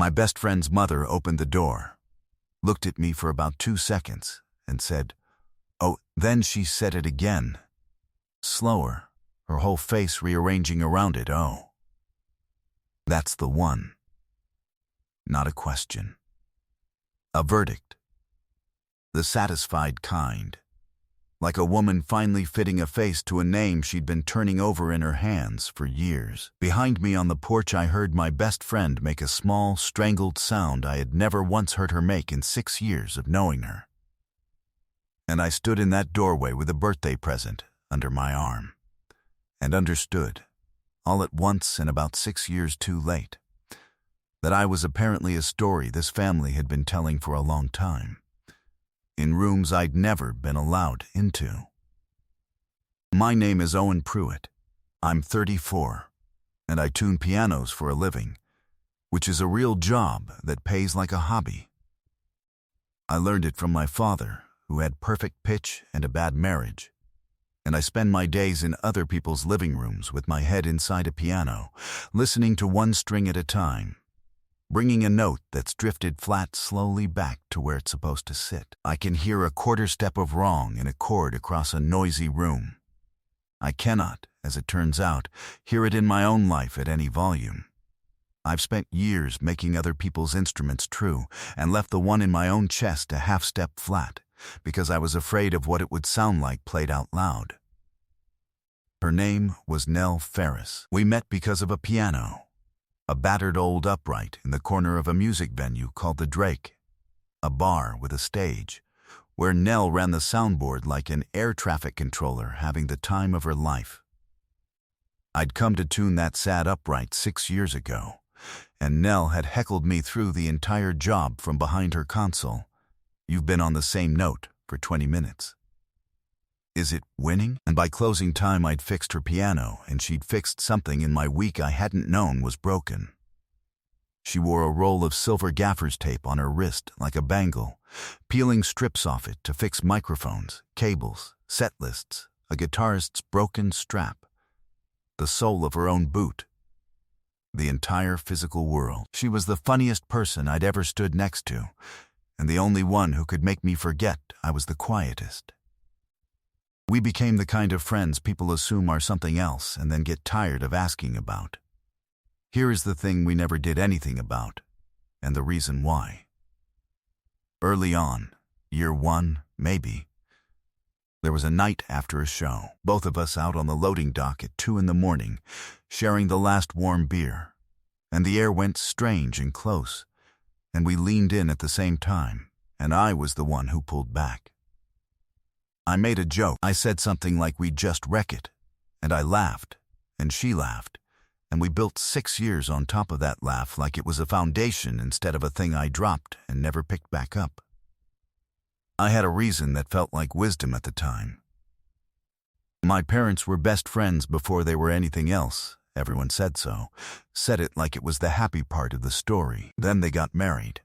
My best friend's mother opened the door, looked at me for about 2 seconds, and said, "Oh," then she said it again, slower, her whole face rearranging around it. "Oh, that's the one." Not a question. A verdict. The satisfied kind. Like a woman finally fitting a face to a name she'd been turning over in her hands for years. Behind me on the porch, I heard my best friend make a small, strangled sound I had never once heard her make in 6 years of knowing her. And I stood in that doorway with a birthday present under my arm, and understood, all at once and about 6 years too late, that I was apparently a story this family had been telling for a long time, in rooms I'd never been allowed into. My name is Owen Pruitt. I'm 34, and I tune pianos for a living, which is a real job that pays like a hobby. I learned it from my father, who had perfect pitch and a bad marriage, and I spend my days in other people's living rooms with my head inside a piano, listening to one string at a time, bringing a note that's drifted flat slowly back to where it's supposed to sit. I can hear a quarter step of wrong in a chord across a noisy room. I cannot, as it turns out, hear it in my own life at any volume. I've spent years making other people's instruments true and left the one in my own chest a half step flat because I was afraid of what it would sound like played out loud. Her name was Nell Ferris. We met because of a piano, a battered old upright in the corner of a music venue called the Drake, a bar with a stage, where Nell ran the soundboard like an air traffic controller having the time of her life. I'd come to tune that sad upright 6 years ago, and Nell had heckled me through the entire job from behind her console. "You've been on the same note for 20 minutes. Is it winning?" And by closing time, I'd fixed her piano, and she'd fixed something in my week I hadn't known was broken. She wore a roll of silver gaffer's tape on her wrist like a bangle, peeling strips off it to fix microphones, cables, set lists, a guitarist's broken strap, the sole of her own boot, the entire physical world. She was the funniest person I'd ever stood next to, and the only one who could make me forget I was the quietest. We became the kind of friends people assume are something else and then get tired of asking about. Here is the thing we never did anything about, and the reason why. Early on, year 1, maybe, there was a night after a show, both of us out on the loading dock at 2 in the morning, sharing the last warm beer, and the air went strange and close, and we leaned in at the same time, and I was the one who pulled back. I made a joke. I said something like we'd just wreck it, and I laughed, and she laughed, and we built 6 years on top of that laugh like it was a foundation instead of a thing I dropped and never picked back up. I had a reason that felt like wisdom at the time. My parents were best friends before they were anything else. Everyone said so, said it like it was the happy part of the story. Then they got married.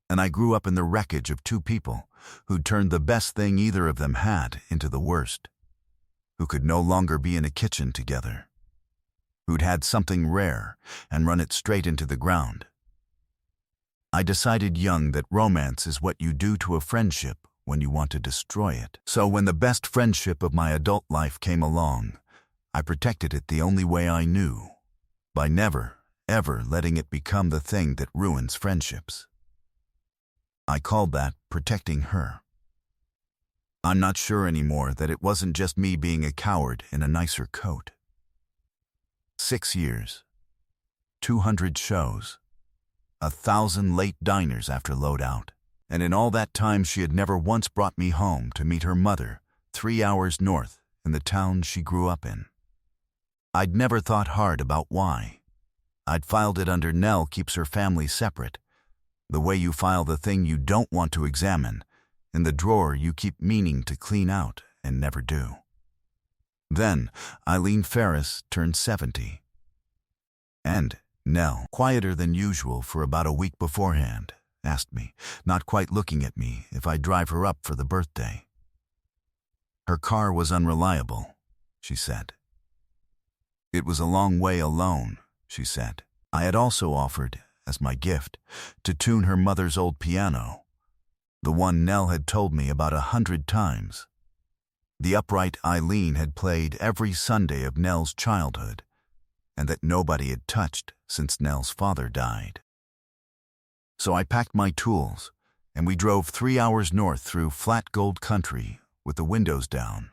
And I grew up in the wreckage of 2 people who'd turned the best thing either of them had into the worst, who could no longer be in a kitchen together, who'd had something rare and run it straight into the ground. I decided young that romance is what you do to a friendship when you want to destroy it. So when the best friendship of my adult life came along, I protected it the only way I knew, by never, ever letting it become the thing that ruins friendships. I called that protecting her. I'm not sure anymore that it wasn't just me being a coward in a nicer coat. 6 years, 200 shows, 1,000 late diners after loadout, and in all that time she had never once brought me home to meet her mother 3 hours north in the town she grew up in. I'd never thought hard about why. I'd filed it under Nell keeps her family separate, the way you file the thing you don't want to examine, in the drawer you keep meaning to clean out and never do. Then Eileen Ferris turned 70. And Nell, quieter than usual for about a week beforehand, asked me, not quite looking at me, if I'd drive her up for the birthday. Her car was unreliable, she said. It was a long way alone, she said. I had also offered, as my gift, to tune her mother's old piano, the one Nell had told me about 100 times. The upright Eileen had played every Sunday of Nell's childhood, and that nobody had touched since Nell's father died. So I packed my tools, and we drove 3 hours north through flat gold country with the windows down,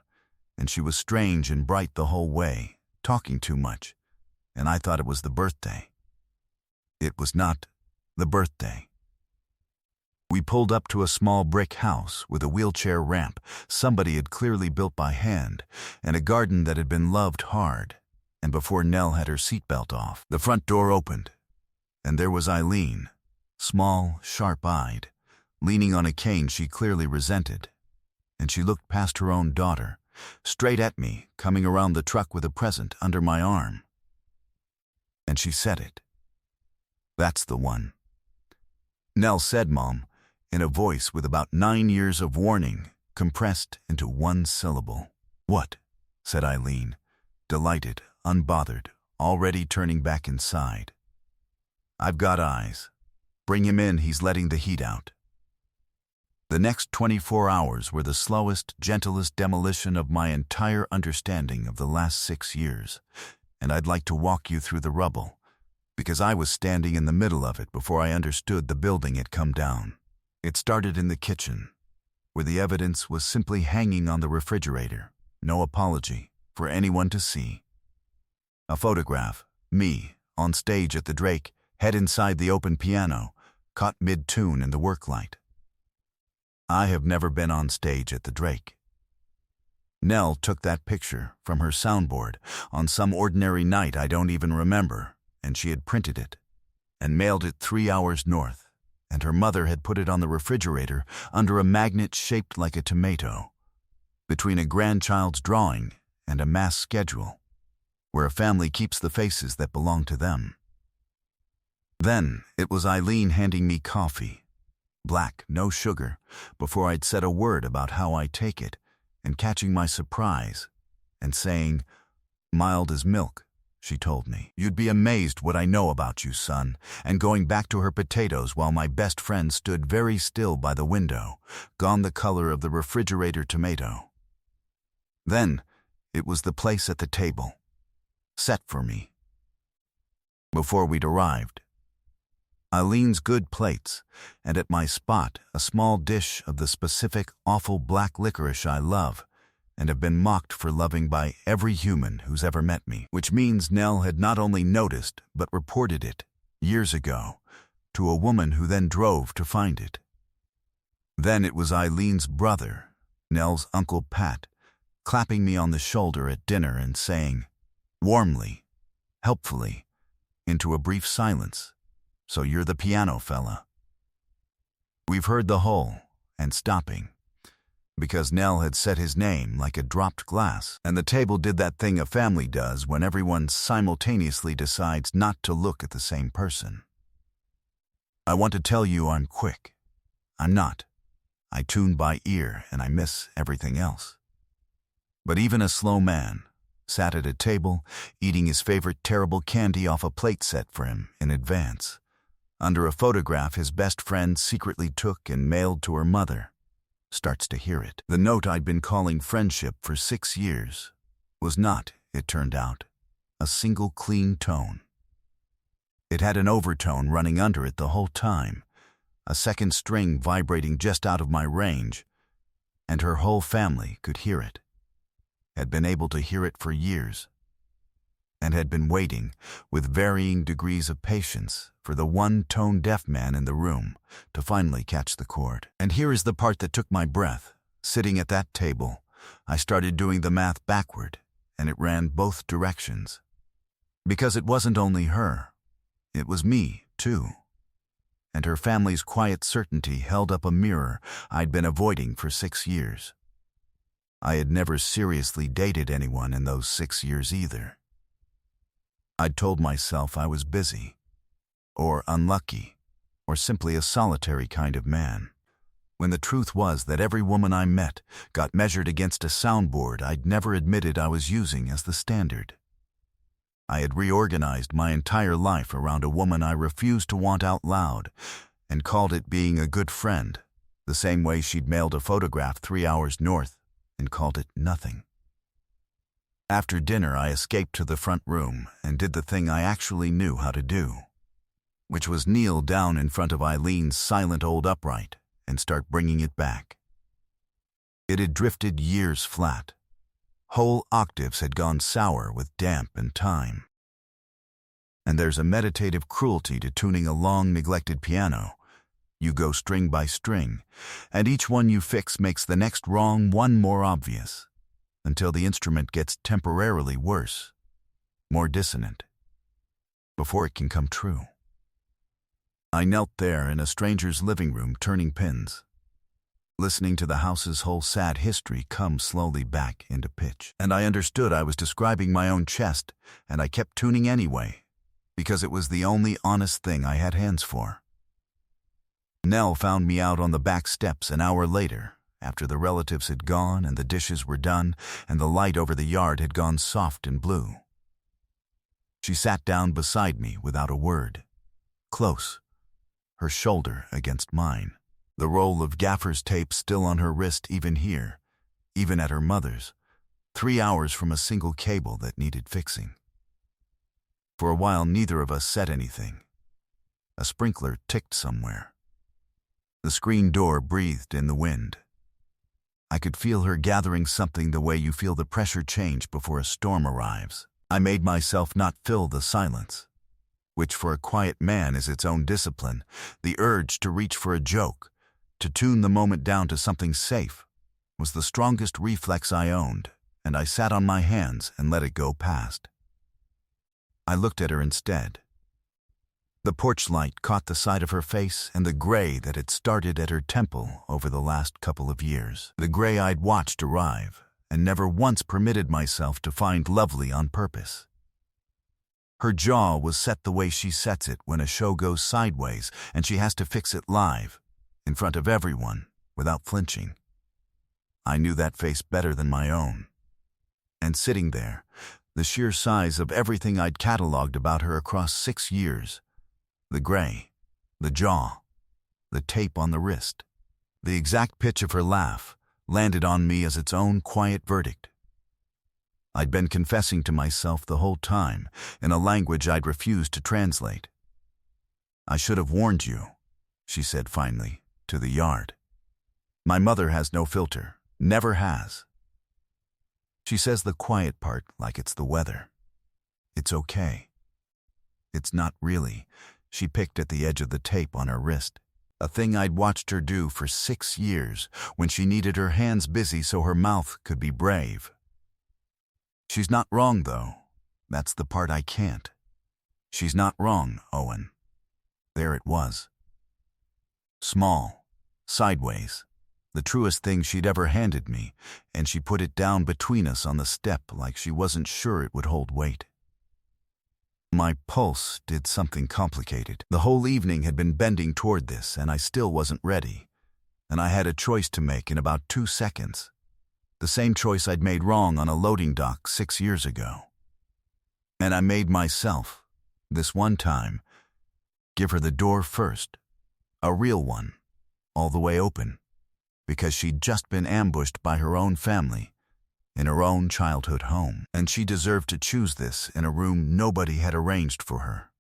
and she was strange and bright the whole way, talking too much, and I thought it was the birthday. It was not the birthday. We pulled up to a small brick house with a wheelchair ramp somebody had clearly built by hand, and a garden that had been loved hard, and before Nell had her seatbelt off. The front door opened, and there was Eileen, small, sharp-eyed, leaning on a cane she clearly resented, and she looked past her own daughter, straight at me, coming around the truck with a present under my arm. And she said it. "That's the one." Nell said, "Mom," in a voice with about 9 years of warning, compressed into one syllable. "What?" said Eileen, delighted, unbothered, already turning back inside. "I've got eyes. Bring him in, he's letting the heat out." The next 24 hours were the slowest, gentlest demolition of my entire understanding of the last 6 years, and I'd like to walk you through the rubble, because I was standing in the middle of it before I understood the building had come down. It started in the kitchen, where the evidence was simply hanging on the refrigerator, no apology, for anyone to see. A photograph, me, on stage at the Drake, head inside the open piano, caught mid-tune in the work light. I have never been on stage at the Drake. Nell took that picture from her soundboard on some ordinary night I don't even remember, and she had printed it and mailed it 3 hours north, and her mother had put it on the refrigerator under a magnet shaped like a tomato, between a grandchild's drawing and a mass schedule, where a family keeps the faces that belong to them. Then it was Eileen handing me coffee, black, no sugar, before I'd said a word about how I take it, and catching my surprise, and saying, "Mild as milk," she told me. "You'd be amazed what I know about you, son," and going back to her potatoes while my best friend stood very still by the window, gone the color of the refrigerator tomato. Then it was the place at the table, set for me. Before we'd arrived, Eileen's good plates, and at my spot a small dish of the specific awful black licorice I love, and have been mocked for loving by every human who's ever met me, which means Nell had not only noticed but reported it, years ago, to a woman who then drove to find it. Then it was Eileen's brother, Nell's Uncle Pat, clapping me on the shoulder at dinner and saying, warmly, helpfully, into a brief silence, "So you're the piano fella." We've heard the whole, and stopping, because Nell had said his name like a dropped glass, and the table did that thing a family does when everyone simultaneously decides not to look at the same person. I want to tell you I'm quick. I'm not. I tune by ear and I miss everything else. But even a slow man sat at a table, eating his favorite terrible candy off a plate set for him in advance, under a photograph his best friend secretly took and mailed to her mother, starts to hear it. The note I'd been calling friendship for 6 years was not, it turned out, a single clean tone. It had an overtone running under it the whole time, a second string vibrating just out of my range, and her whole family could hear it, had been able to hear it for years, and had been waiting, with varying degrees of patience, for the one tone-deaf man in the room to finally catch the chord. And here is the part that took my breath. Sitting at that table, I started doing the math backward, and it ran both directions. Because it wasn't only her, it was me, too. And her family's quiet certainty held up a mirror I'd been avoiding for 6 years. I had never seriously dated anyone in those 6 years either. I'd told myself I was busy, or unlucky, or simply a solitary kind of man, when the truth was that every woman I met got measured against a soundboard I'd never admitted I was using as the standard. I had reorganized my entire life around a woman I refused to want out loud, and called it being a good friend, the same way she'd mailed a photograph 3 hours north and called it nothing. After dinner, I escaped to the front room and did the thing I actually knew how to do, which was kneel down in front of Eileen's silent old upright and start bringing it back. It had drifted years flat. Whole octaves had gone sour with damp and time. And there's a meditative cruelty to tuning a long neglected piano. You go string by string, and each one you fix makes the next wrong one more obvious, until the instrument gets temporarily worse, more dissonant, before it can come true. I knelt there in a stranger's living room turning pins, listening to the house's whole sad history come slowly back into pitch. And I understood I was describing my own chest, and I kept tuning anyway, because it was the only honest thing I had hands for. Nell found me out on the back steps an hour later, after the relatives had gone and the dishes were done and the light over the yard had gone soft and blue. She sat down beside me without a word, close, her shoulder against mine, the roll of gaffer's tape still on her wrist even here, even at her mother's, 3 hours from a single cable that needed fixing. For a while neither of us said anything. A sprinkler ticked somewhere. The screen door breathed in the wind. I could feel her gathering something the way you feel the pressure change before a storm arrives. I made myself not fill the silence, which for a quiet man is its own discipline, the urge to reach for a joke, to tune the moment down to something safe, was the strongest reflex I owned, and I sat on my hands and let it go past. I looked at her instead. The porch light caught the side of her face and the gray that had started at her temple over the last couple of years, the gray I'd watched arrive and never once permitted myself to find lovely on purpose. Her jaw was set the way she sets it when a show goes sideways and she has to fix it live, in front of everyone, without flinching. I knew that face better than my own. And sitting there, the sheer size of everything I'd cataloged about her across 6 years, the gray, the jaw, the tape on the wrist, the exact pitch of her laugh, landed on me as its own quiet verdict. I'd been confessing to myself the whole time in a language I'd refused to translate. "I should have warned you," she said finally, to the yard. "My mother has no filter, never has." She says the quiet part like it's the weather. It's okay. It's not really. She picked at the edge of the tape on her wrist, a thing I'd watched her do for 6 years when she needed her hands busy so her mouth could be brave. She's not wrong, though. That's the part I can't. She's not wrong, Owen. There it was. Small, sideways, the truest thing she'd ever handed me, and she put it down between us on the step like she wasn't sure it would hold weight. My pulse did something complicated. The whole evening had been bending toward this, and I still wasn't ready. And I had a choice to make in about 2 seconds. The same choice I'd made wrong on a loading dock 6 years ago. And I made myself, this one time, give her the door first. A real one, all the way open, because she'd just been ambushed by her own family, in her own childhood home, and she deserved to choose this in a room nobody had arranged for her.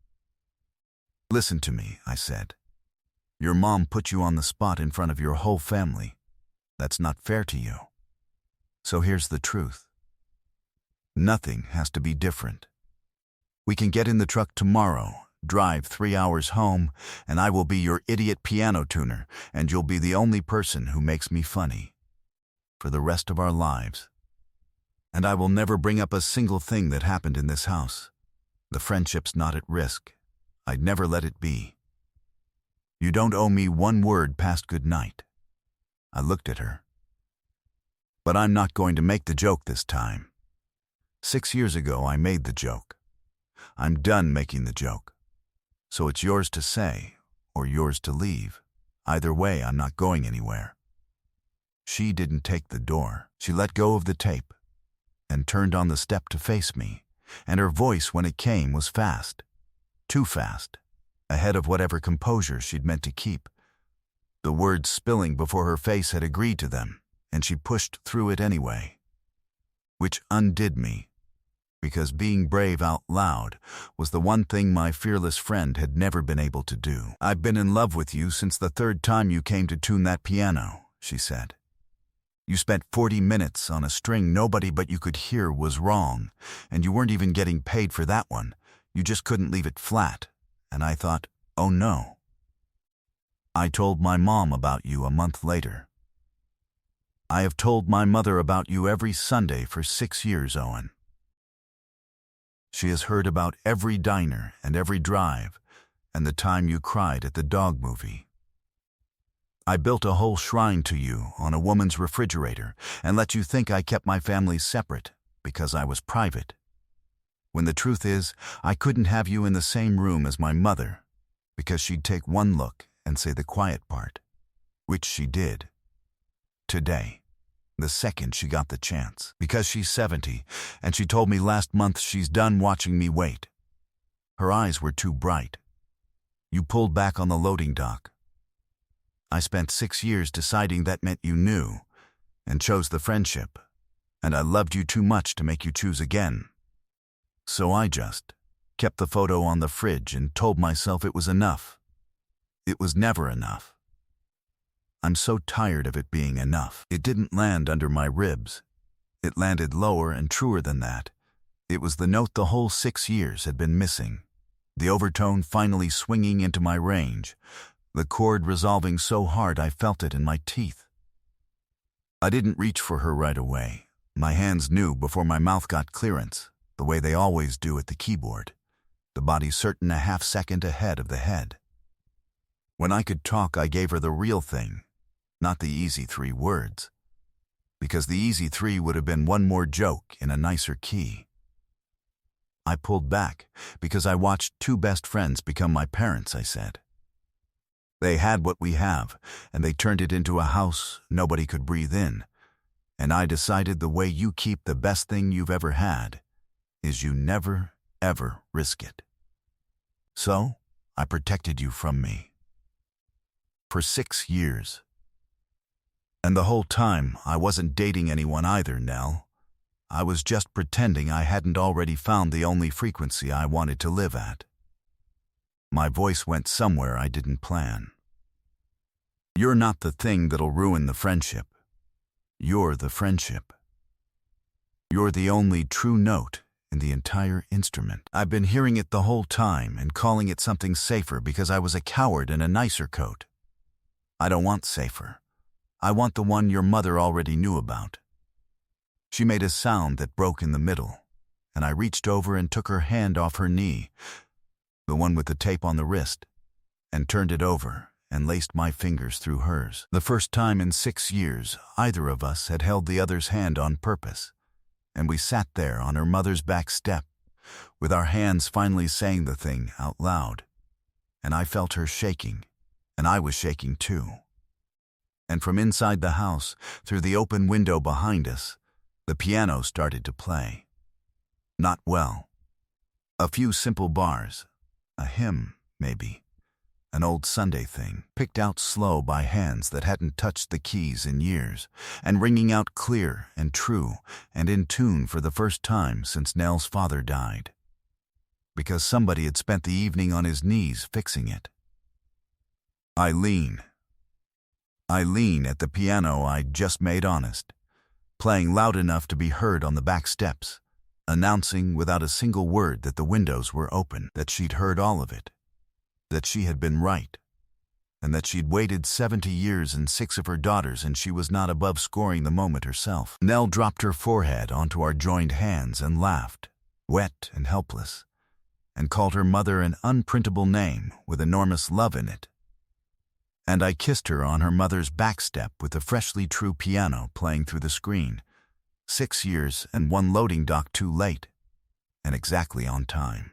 "Listen to me," I said. "Your mom put you on the spot in front of your whole family. That's not fair to you. So here's the truth. Nothing has to be different. We can get in the truck tomorrow, drive 3 hours home, and I will be your idiot piano tuner, and you'll be the only person who makes me funny. For the rest of our lives. And I will never bring up a single thing that happened in this house. The friendship's not at risk. I'd never let it be. You don't owe me one word past good night." I looked at her. "But I'm not going to make the joke this time. 6 years ago I made the joke. I'm done making the joke. So it's yours to say, or yours to leave. Either way, I'm not going anywhere." She didn't take the door. She let go of the tape and turned on the step to face me, and her voice when it came was fast. Too fast, ahead of whatever composure she'd meant to keep. The words spilling before her face had agreed to them, and she pushed through it anyway. Which undid me, because being brave out loud was the one thing my fearless friend had never been able to do. "I've been in love with you since the third time you came to tune that piano," she said. "You spent 40 minutes on a string nobody but you could hear was wrong, and you weren't even getting paid for that one. You just couldn't leave it flat." And I thought, oh no. I told my mom about you a month later. I have told my mother about you every Sunday for 6 years, Owen. She has heard about every diner and every drive, and the time you cried at the dog movie. I built a whole shrine to you on a woman's refrigerator and let you think I kept my family separate because I was private. When the truth is, I couldn't have you in the same room as my mother because she'd take one look and say the quiet part, which she did. Today, the second she got the chance, because she's 70, and she told me last month she's done watching me wait. Her eyes were too bright. You pulled back on the loading dock. I spent 6 years deciding that meant you knew, and chose the friendship, and I loved you too much to make you choose again. So I just kept the photo on the fridge and told myself it was enough. It was never enough. I'm so tired of it being enough. It didn't land under my ribs. It landed lower and truer than that. It was the note the whole 6 years had been missing. The overtone finally swinging into my range. The chord resolving so hard I felt it in my teeth. I didn't reach for her right away. My hands knew before my mouth got clearance, the way they always do at the keyboard. The body certain a half second ahead of the head. When I could talk, I gave her the real thing, not the easy 3 words. Because the easy 3 would have been one more joke in a nicer key. I pulled back because I watched 2 best friends become my parents, I said. They had what we have, and they turned it into a house nobody could breathe in. And I decided the way you keep the best thing you've ever had is you never, ever risk it. So, I protected you from me. For 6 years. And the whole time, I wasn't dating anyone either, Nell. I was just pretending I hadn't already found the only frequency I wanted to live at. My voice went somewhere I didn't plan. You're not the thing that'll ruin the friendship. You're the friendship. You're the only true note in the entire instrument. I've been hearing it the whole time and calling it something safer because I was a coward in a nicer coat. I don't want safer. I want the one your mother already knew about. She made a sound that broke in the middle, and I reached over and took her hand off her knee, the one with the tape on the wrist, and turned it over and laced my fingers through hers. The first time in 6 years either of us had held the other's hand on purpose, and we sat there on her mother's back step, with our hands finally saying the thing out loud. And I felt her shaking, and I was shaking too. And from inside the house, through the open window behind us, the piano started to play. Not well. A few simple bars, a hymn, maybe. An old Sunday thing, picked out slow by hands that hadn't touched the keys in years, and ringing out clear and true and in tune for the first time since Nell's father died. Because somebody had spent the evening on his knees fixing it. I lean at the piano I'd just made honest, playing loud enough to be heard on the back steps, announcing without a single word that the windows were open, that she'd heard all of it, that she had been right, and that she'd waited 70 years and 6 of her daughters and she was not above scoring the moment herself. Nell dropped her forehead onto our joined hands and laughed, wet and helpless, and called her mother an unprintable name with enormous love in it. And I kissed her on her mother's back step with the freshly true piano playing through the screen, 6 years and 1 loading dock too late, and exactly on time.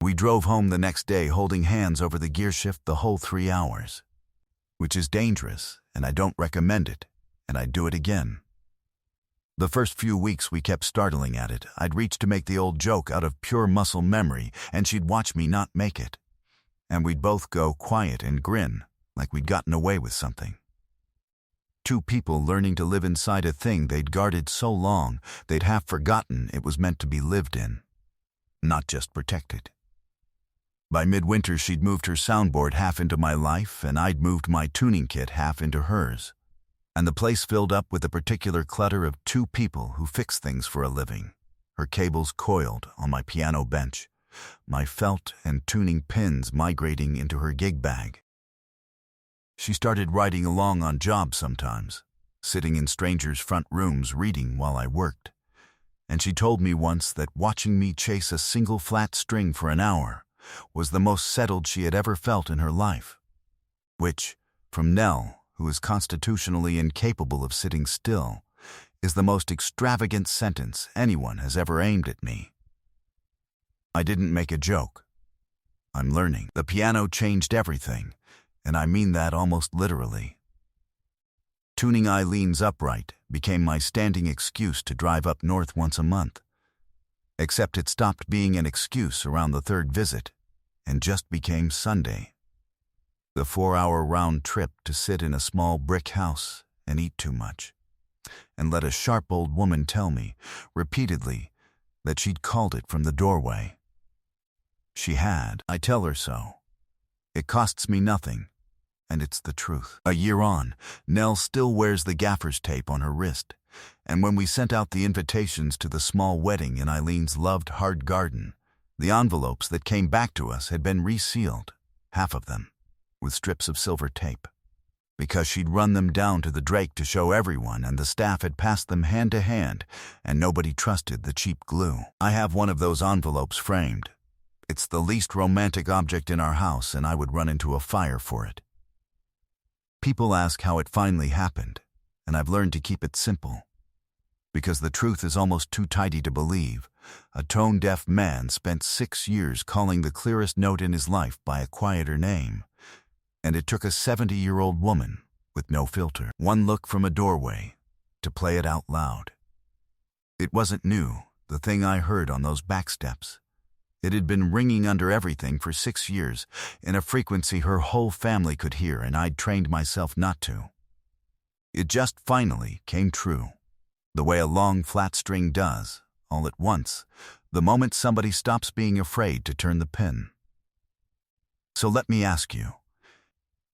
We drove home the next day holding hands over the gear shift the whole 3 hours, which is dangerous, and I don't recommend it, and I'd do it again. The first few weeks we kept startling at it. I'd reach to make the old joke out of pure muscle memory, and she'd watch me not make it. And we'd both go quiet and grin, like we'd gotten away with something. Two people learning to live inside a thing they'd guarded so long they'd half forgotten it was meant to be lived in, not just protected. By midwinter, she'd moved her soundboard half into my life, and I'd moved my tuning kit half into hers. And the place filled up with the particular clutter of two people who fix things for a living, her cables coiled on my piano bench, my felt and tuning pins migrating into her gig bag. She started riding along on jobs sometimes, sitting in strangers' front rooms reading while I worked. And she told me once that watching me chase a single flat string for an hour was the most settled she had ever felt in her life, which, from Nell, who is constitutionally incapable of sitting still, is the most extravagant sentence anyone has ever aimed at me. I didn't make a joke. I'm learning. The piano changed everything, and I mean that almost literally. Tuning Eileen's upright became my standing excuse to drive up north once a month, except it stopped being an excuse around the third visit and just became Sunday. The 4-hour round trip to sit in a small brick house and eat too much, and let a sharp old woman tell me, repeatedly, that she'd called it from the doorway. She had. I tell her so. It costs me nothing, and it's the truth. A year on, Nell still wears the gaffer's tape on her wrist, and when we sent out the invitations to the small wedding in Eileen's loved hard garden, the envelopes that came back to us had been resealed, half of them, with strips of silver tape, because she'd run them down to the Drake to show everyone, and the staff had passed them hand to hand, and nobody trusted the cheap glue. I have one of those envelopes framed. It's the least romantic object in our house, and I would run into a fire for it. People ask how it finally happened, and I've learned to keep it simple, because the truth is almost too tidy to believe. A tone-deaf man spent 6 years calling the clearest note in his life by a quieter name, and it took a 70-year-old woman with no filter, one look from a doorway, to play it out loud. It wasn't new, the thing I heard on those back steps. It had been ringing under everything for 6 years, in a frequency her whole family could hear, and I'd trained myself not to. It just finally came true, the way a long flat string does, all at once, the moment somebody stops being afraid to turn the pin. So let me ask you,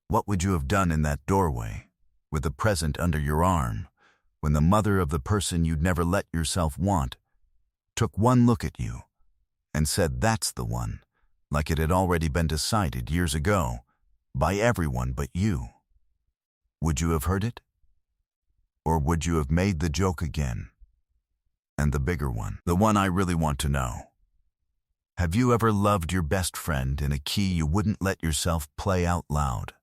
what would you have done in that doorway, with the present under your arm, when the mother of the person you'd never let yourself want took one look at you and said that's the one, like it had already been decided years ago, by everyone but you? Would you have heard it? Or would you have made the joke again? And the bigger one, the one I really want to know. Have you ever loved your best friend in a key you wouldn't let yourself play out loud?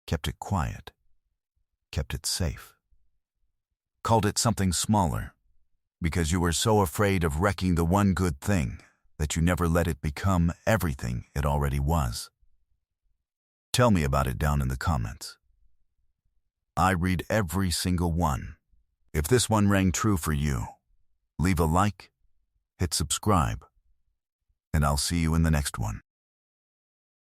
Kept it quiet, kept it safe. Called it something smaller, because you were so afraid of wrecking the one good thing that you never let it become everything it already was. Tell me about it down in the comments. I read every single one. If this one rang true for you, leave a like, hit subscribe, and I'll see you in the next one.